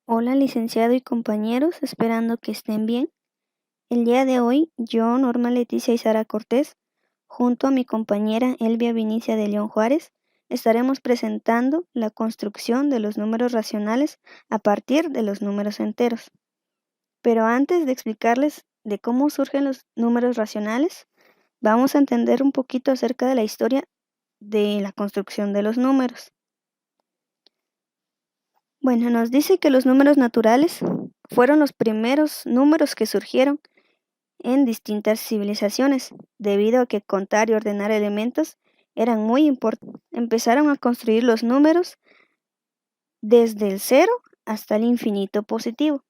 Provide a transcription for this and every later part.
Hola licenciado y compañeros, esperando que estén bien. El día de hoy, yo, Norma Leticia y Sara Cortés, junto a mi compañera Elvia Vinicia de León Juárez, estaremos presentando la construcción de los números racionales a partir de los números enteros. Pero antes de explicarles de cómo surgen los números racionales, vamos a entender un poquito acerca de la historia de la construcción de los números. Bueno, nos dice que los números naturales fueron los primeros números que surgieron en distintas civilizaciones, debido a que contar y ordenar elementos eran muy importantes. Empezaron a construir los números desde el cero hasta el infinito positivo.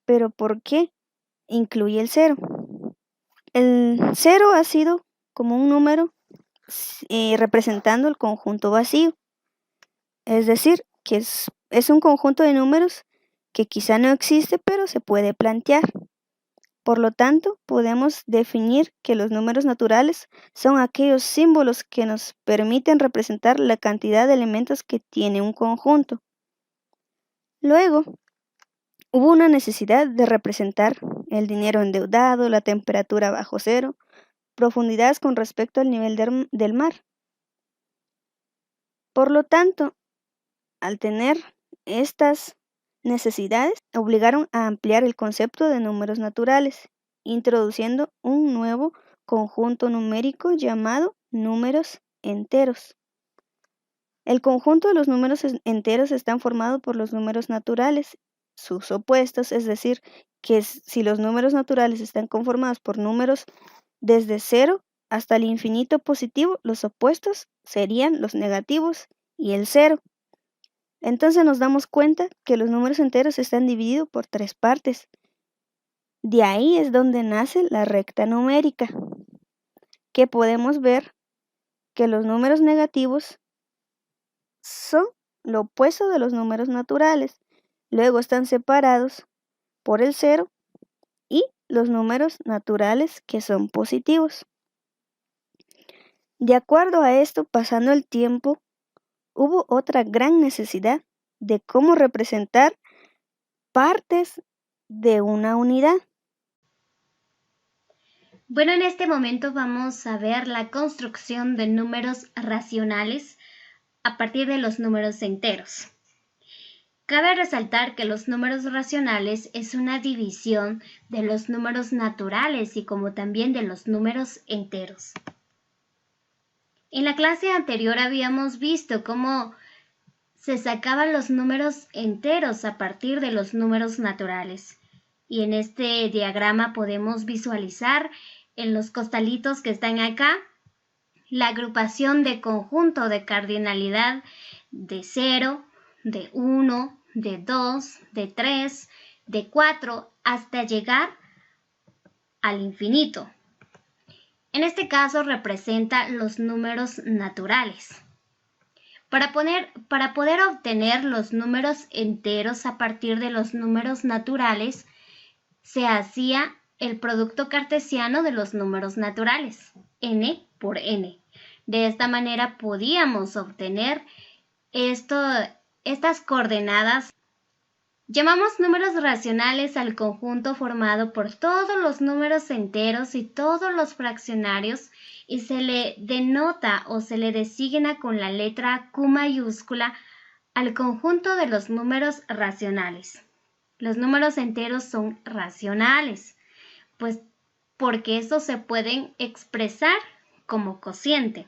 ¿Pero por qué incluye el cero? El cero ha sido como un número representando el conjunto vacío, es decir, que es un conjunto de números que quizá no existe, pero se puede plantear. Por lo tanto, podemos definir que los números naturales son aquellos símbolos que nos permiten representar la cantidad de elementos que tiene un conjunto. Luego, hubo una necesidad de representar el dinero endeudado, la temperatura bajo cero, profundidades con respecto al nivel del mar. Por lo tanto, al tener estas necesidades, obligaron a ampliar el concepto de números naturales, introduciendo un nuevo conjunto numérico llamado números enteros. El conjunto de los números enteros están formados por los números naturales, sus opuestos, es decir, que si los números naturales están conformados por números desde 0 hasta el infinito positivo, los opuestos serían los negativos y el 0. Entonces nos damos cuenta que los números enteros están divididos por 3 partes. De ahí es donde nace la recta numérica, que podemos ver que los números negativos son lo opuesto de los números naturales. Luego están separados por el 0 y los números naturales que son positivos. De acuerdo a esto, pasando el tiempo, hubo otra gran necesidad de cómo representar partes de una unidad. Bueno, en este momento vamos a ver la construcción de números racionales a partir de los números enteros. Cabe resaltar que los números racionales es una división de los números naturales y como también de los números enteros. En la clase anterior habíamos visto cómo se sacaban los números enteros a partir de los números naturales. Y en este diagrama podemos visualizar en los costalitos que están acá la agrupación de conjunto de cardinalidad de 0, de 1, de 2, de 3, de 4 hasta llegar al infinito. En este caso representa los números naturales. Para poder obtener los números enteros a partir de los números naturales, se hacía el producto cartesiano de los números naturales, n por n. De esta manera podíamos obtener estas coordenadas. Llamamos números racionales al conjunto formado por todos los números enteros y todos los fraccionarios y se le denota o se le designa con la letra Q mayúscula al conjunto de los números racionales. Los números enteros son racionales, pues porque estos se pueden expresar como cociente.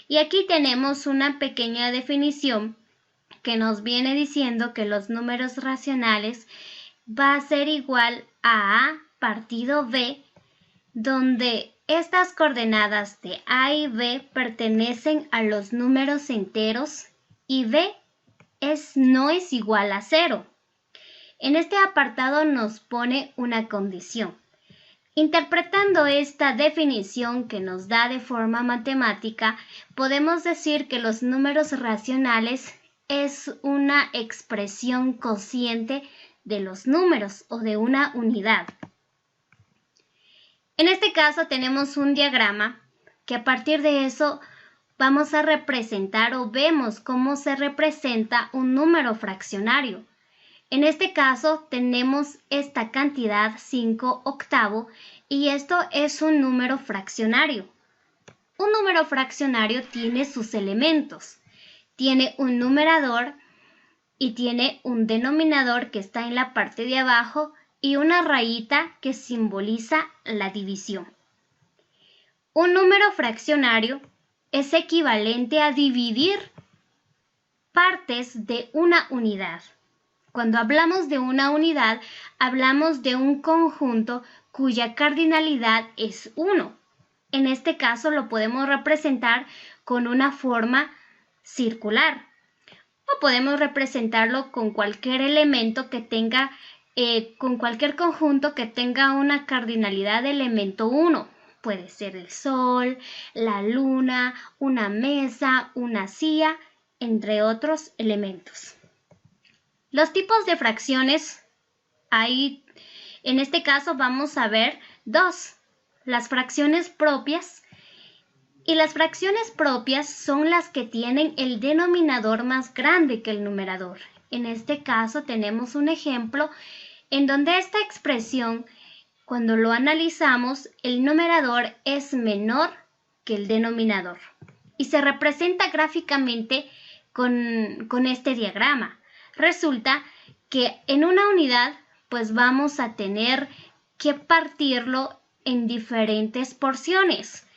Y aquí tenemos una pequeña definición que nos viene diciendo que los números racionales va a ser igual a A partido B, donde estas coordenadas de A y B pertenecen a los números enteros y B no es igual a 0. En este apartado nos pone una condición. Interpretando esta definición que nos da de forma matemática, podemos decir que los números racionales es una expresión cociente de los números o de una unidad. En este caso tenemos un diagrama que a partir de eso vamos a representar o vemos cómo se representa un número fraccionario. En este caso tenemos esta cantidad 5/8 y esto es un número fraccionario. Un número fraccionario tiene sus elementos. Tiene un numerador y tiene un denominador que está en la parte de abajo y una rayita que simboliza la división. Un número fraccionario es equivalente a dividir partes de una unidad. Cuando hablamos de una unidad, hablamos de un conjunto cuya cardinalidad es 1. En este caso lo podemos representar con una forma circular o podemos representarlo con cualquier elemento que tenga, con cualquier conjunto que tenga una cardinalidad de elemento 1. Puede ser el sol, la luna, una mesa, una silla, entre otros elementos. Los tipos de fracciones, ahí en este caso vamos a ver dos, las fracciones propias. Y las fracciones propias son las que tienen el denominador más grande que el numerador. En este caso tenemos un ejemplo en donde esta expresión, cuando lo analizamos, el numerador es menor que el denominador. Y se representa gráficamente con este diagrama. Resulta que en una unidad pues vamos a tener que partirlo en diferentes porciones.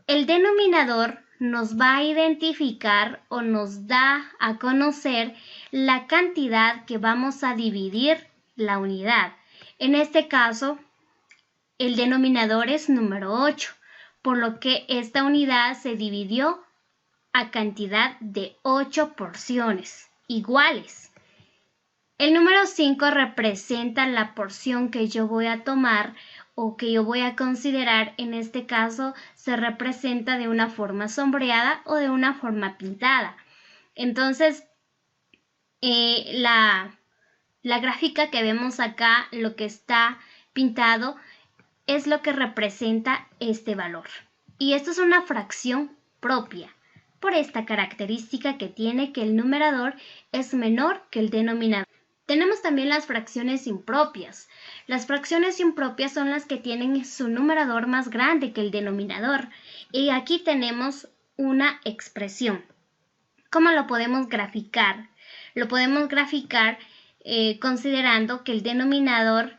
El denominador nos va a identificar o nos da a conocer la cantidad que vamos a dividir la unidad. En este caso, el denominador es número 8, por lo que esta unidad se dividió a cantidad de 8 porciones iguales. El número 5 representa la porción que yo voy a tomar o que yo voy a considerar. En este caso se representa de una forma sombreada o de una forma pintada. Entonces, la gráfica que vemos acá, lo que está pintado, es lo que representa este valor. Y esto es una fracción propia, por esta característica que tiene que el numerador es menor que el denominador. Tenemos también las fracciones impropias. Las fracciones impropias son las que tienen su numerador más grande que el denominador. Y aquí tenemos una expresión. ¿Cómo lo podemos graficar? Lo podemos graficar considerando que el denominador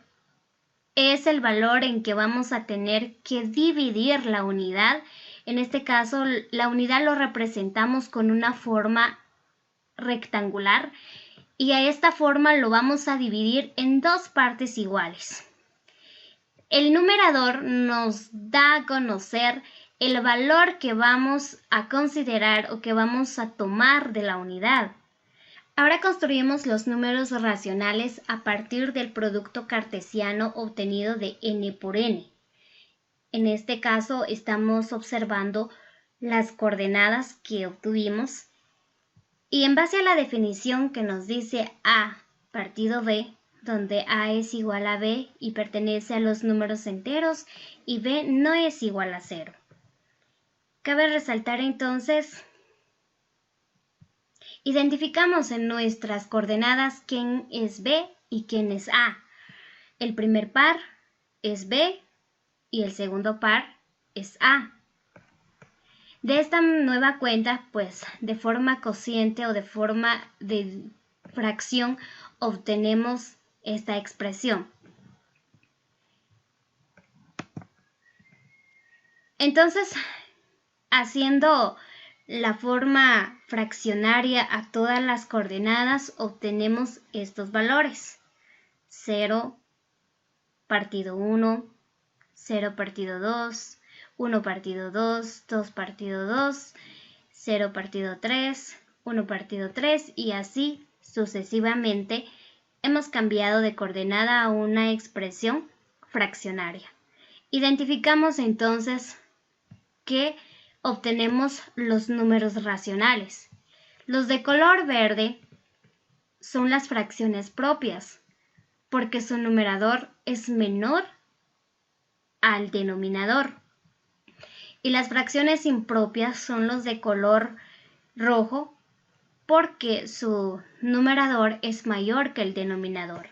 es el valor en que vamos a tener que dividir la unidad. En este caso, la unidad lo representamos con una forma rectangular. Y a esta forma lo vamos a dividir en dos partes iguales. El numerador nos da a conocer el valor que vamos a considerar o que vamos a tomar de la unidad. Ahora construimos los números racionales a partir del producto cartesiano obtenido de n por n. En este caso estamos observando las coordenadas que obtuvimos. Y en base a la definición que nos dice A partido B, donde A es igual a B y pertenece a los números enteros y B no es igual a 0. Cabe resaltar entonces, identificamos en nuestras coordenadas quién es B y quién es A. El primer par es B y el segundo par es A. De esta nueva cuenta, pues de forma cociente o de forma de fracción, obtenemos esta expresión. Entonces, haciendo la forma fraccionaria a todas las coordenadas, obtenemos estos valores. 0 partido 1, 0 partido 2, 1 partido 2, 2 partido 2, 0 partido 3, 1 partido 3 y así sucesivamente hemos cambiado de coordenada a una expresión fraccionaria. Identificamos entonces que obtenemos los números racionales. Los de color verde son las fracciones propias porque su numerador es menor al denominador. Y las fracciones impropias son los de color rojo porque su numerador es mayor que el denominador.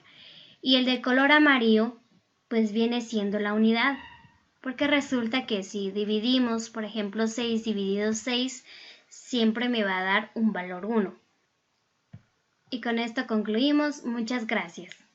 Y el de color amarillo pues viene siendo la unidad, porque resulta que si dividimos, por ejemplo, 6 dividido 6, siempre me va a dar un valor 1. Y con esto concluimos. Muchas gracias.